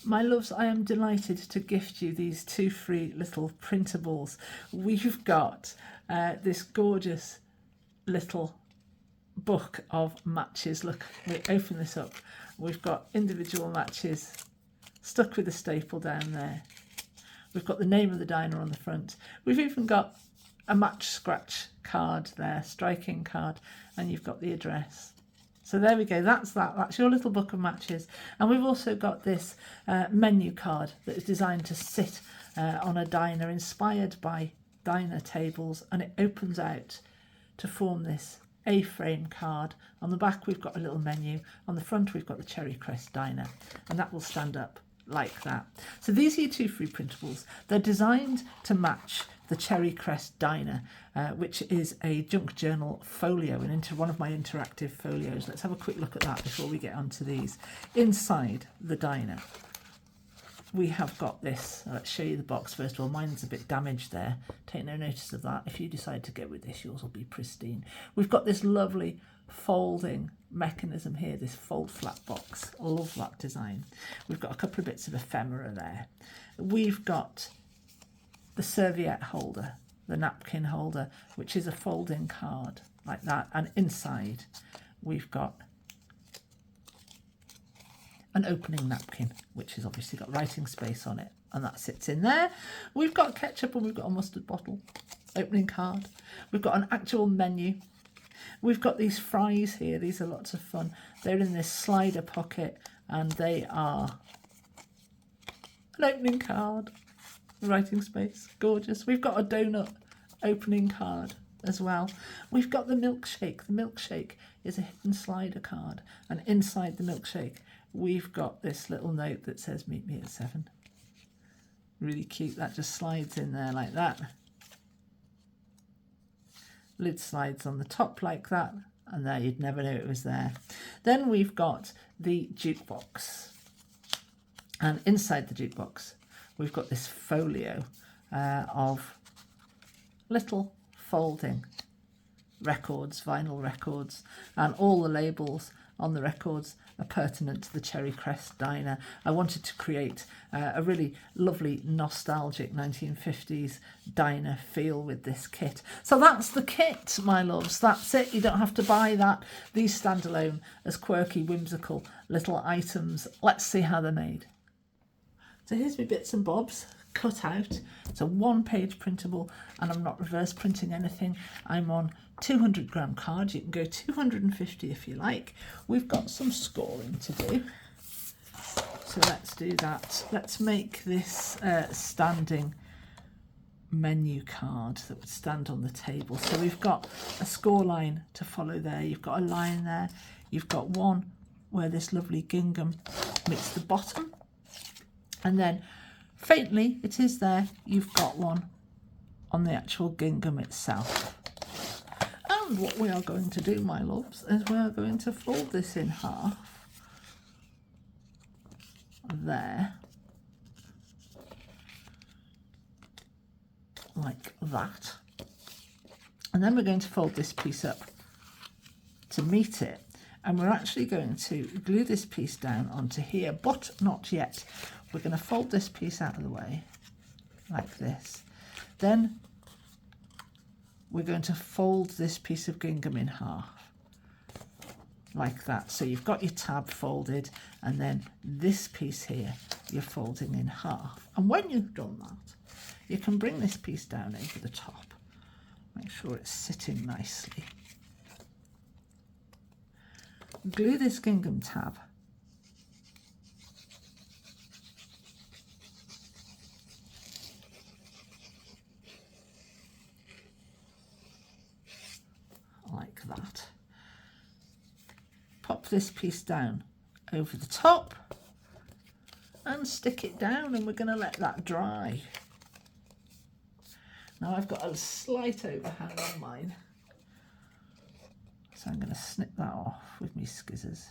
My loves, I am delighted to gift you these 2 free little printables. We've got this gorgeous little book of matches. Look, we open this up. We've got individual matches stuck with a staple down there. We've got the name of the diner on the front. We've even got a match scratch card there, striking card, and you've got the address. So there we go, that's that. That's your little book of matches. And we've also got this menu card that is designed to sit on a diner, inspired by diner tables, and it opens out to form this A-frame card. On the back we've got a little menu. On the front we've got the Cherry Crest Diner, and that will stand up like that. So these are your 2 free printables. They're designed to match the Cherry Crest Diner, which is a junk journal folio and into one of my interactive folios. Let's have a quick look at that before we get onto these. Inside the diner, we have got this. Let's show you the box first of all. Mine's a bit damaged there. Take no notice of that. If you decide to go with this, yours will be pristine. We've got this lovely folding mechanism here, this fold flat box. I love that design. We've got a couple of bits of ephemera there. We've got the serviette holder, the napkin holder, which is a folding card like that, and inside we've got an opening napkin, which has obviously got writing space on it, and that sits in there. We've got ketchup and we've got a mustard bottle, opening card. We've got an actual menu. We've got these fries here. These are lots of fun. They're in this slider pocket, and they are an opening card, writing space, gorgeous. We've got a donut opening card as well. We've got the milkshake. The milkshake is a hidden slider card, and inside the milkshake we've got this little note that says meet me at 7. Really cute. That just slides in there like that. Lid slides on the top like that, and there, you'd never know it was there. Then we've got the jukebox, and inside the jukebox we've got this folio of little folding records, vinyl records, and all the labels on the records are pertinent to the Cherry Crest Diner. I wanted to create a really lovely nostalgic 1950s diner feel with this kit. So that's the kit, my loves. That's it. You don't have to buy that. These stand alone as quirky, whimsical little items. Let's see how they're made. So here's my bits and bobs cut out. It's a 1-page printable, and I'm not reverse printing anything. I'm on 200-gram cards. You can go 250 if you like. We've got some scoring to do, so let's do that. Let's make this standing menu card that would stand on the table. So we've got a score line to follow there. You've got a line there. You've got one where this lovely gingham meets the bottom, and then faintly it is there, you've got one on the actual gingham itself. And what we are going to do, my loves, is we are going to fold this in half there, like that, and then we're going to fold this piece up to meet it, and we're actually going to glue this piece down onto here, but not yet. We're going to fold this piece out of the way like this. Then we're going to fold this piece of gingham in half like that. So you've got your tab folded, and then this piece here you're folding in half. And when you've done that, you can bring this piece down over the top. Make sure it's sitting nicely. Glue this gingham tab like that. Pop this piece down over the top and stick it down, and we're going to let that dry. Now I've got a slight overhang on mine, so I'm going to snip that off with my skizzers.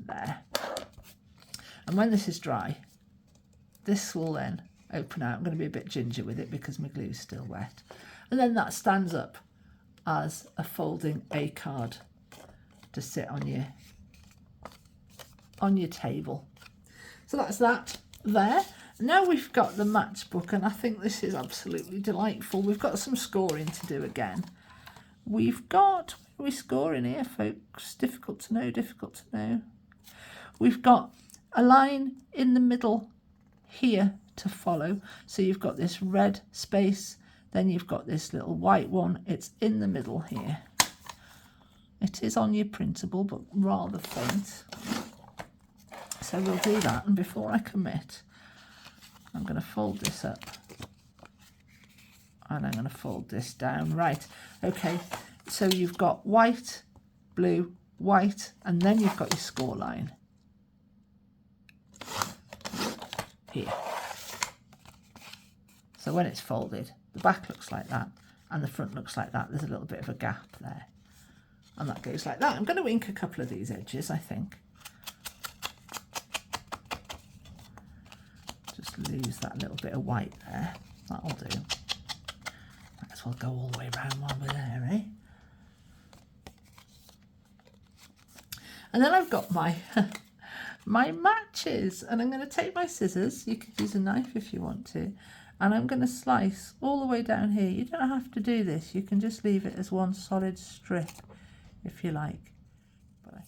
There. And when this is dry, this will then open out. I'm going to be a bit ginger with it because my glue is still wet. And then that stands up as a folding A card to sit on your table. So that's that there. Now we've got the matchbook, and I think this is absolutely delightful. We've got some scoring to do again. We've got, what are we scoring here, folks? Difficult to know, difficult to know. We've got a line in the middle here to follow. So you've got this red space, then you've got this little white one. It's in the middle here. It is on your printable, but rather faint. So we'll do that, and before I commit, I'm going to fold this up and I'm going to fold this down. Right, okay, so you've got white, blue, white, and then you've got your score line here. So when it's folded, the back looks like that and the front looks like that. There's a little bit of a gap there, and that goes like that. I'm going to ink a couple of these edges, I think. Just lose that little bit of white there. That'll do. Might as well go all the way around while we're there, eh? And then I've got my my matches, and I'm going to take my scissors. You could use a knife if you want to, and I'm going to slice all the way down here. You don't have to do this. You can just leave it as one solid strip if you like. But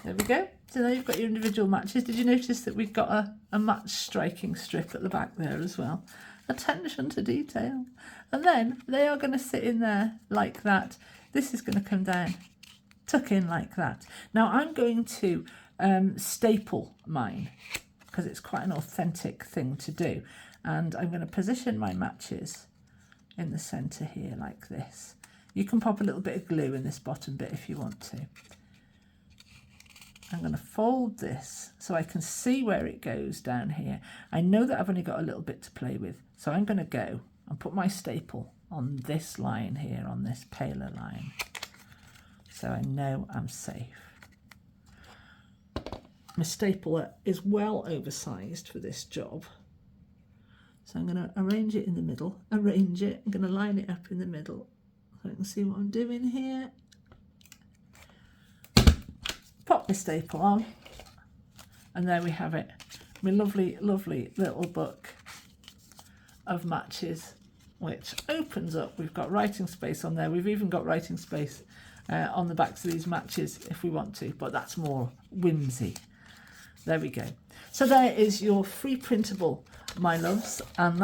there we go. So now you've got your individual matches. Did you notice that we've got a match striking strip at the back there as well? Attention to detail. And then they are going to sit in there like that. This is going to come down, tuck in like that. Now I'm going to staple mine because it's quite an authentic thing to do. And I'm going to position my matches in the centre here like this. You can pop a little bit of glue in this bottom bit if you want to. I'm going to fold this so I can see where it goes down here. I know that I've only got a little bit to play with, so I'm going to go and put my staple on this line here, on this paler line, so I know I'm safe. My stapler is well oversized for this job, so I'm going to arrange it in the middle, I'm going to line it up in the middle so I can see what I'm doing here. Pop my staple on, and there we have it. My lovely, lovely little book of matches, which opens up. We've got writing space on there. We've even got writing space on the backs of these matches if we want to, but that's more whimsy. There we go. So there is your free printable, my loves, and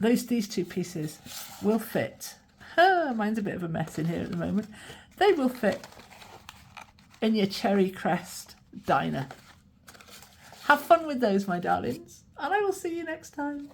these two pieces will fit. Mine's a bit of a mess in here at the moment. They will fit in your Cherry Crest diner. Have fun with those, my darlings, and I will see you next time.